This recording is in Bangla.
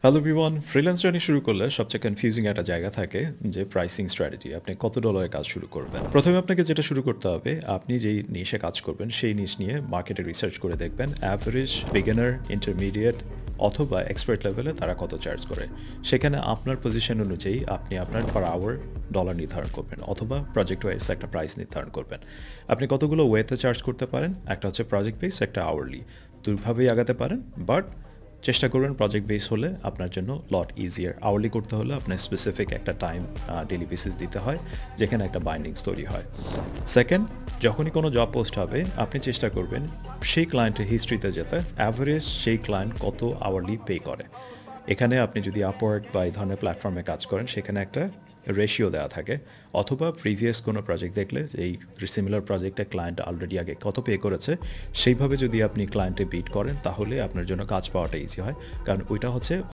হ্যালো এভরিওয়ান, ফ্রিল্যান্স জার্নি শুরু করলে সবচেয়ে কনফিউজিং একটা জায়গা থাকে যে প্রাইসিং স্ট্র্যাটেজি। আপনি কত ডলারে কাজ শুরু করবেন? প্রথমে আপনাকে যেটা শুরু করতে হবে, আপনি যেই নিশে কাজ করবেন সেই নিশ নিয়ে মার্কেটে রিসার্চ করে দেখবেন অ্যাভারেজ, বিগিনার, ইন্টারমিডিয়েট অথবা এক্সপার্ট লেভেলে তারা কত চার্জ করে। সেখানে আপনার পজিশন অনুযায়ী আপনি আপনার পার আওয়ার ডলার নির্ধারণ করবেন অথবা প্রজেক্ট ওয়াইজ একটা প্রাইস নির্ধারণ করবেন। আপনি কতগুলো ওয়েতে চার্জ করতে পারেন, একটা হচ্ছে প্রজেক্ট বেস, একটা আওয়ারলি। দুইভাবেই আগাতে পারেন, বাট চেষ্টা করবেন প্রজেক্ট বেস হলে আপনার জন্য লট ইজিয়ার। আওয়ারলি করতে হলে আপনার স্পেসিফিক একটা টাইম ডেলি বেসিস দিতে হয়, যেখানে একটা বাইন্ডিংস তৈরি হয়। সেকেন্ড, যখনই কোনো জব পোস্ট হবে আপনি চেষ্টা করবেন সেই ক্লায়েন্টের হিস্ট্রিতে যেতে, অ্যাভারেজ সেই ক্লায়েন্ট কত আওয়ারলি পে করে। এখানে আপনি যদি আপওয়ার্ক বা এই ধরনের প্ল্যাটফর্মে কাজ করেন সেখানে একটা রেশিও দেওয়া থাকে, অথবা প্রিভিয়াস কোনো প্রজেক্ট দেখলে যে এই সিমিলার প্রজেক্টে ক্লায়েন্ট অলরেডি আগে কত পে করেছে সেইভাবে যদি আপনি ক্লায়েন্টে বিট করেন তাহলে আপনার জন্য কাজ পাওয়াটা ইজি হয়, কারণ ওইটা হচ্ছে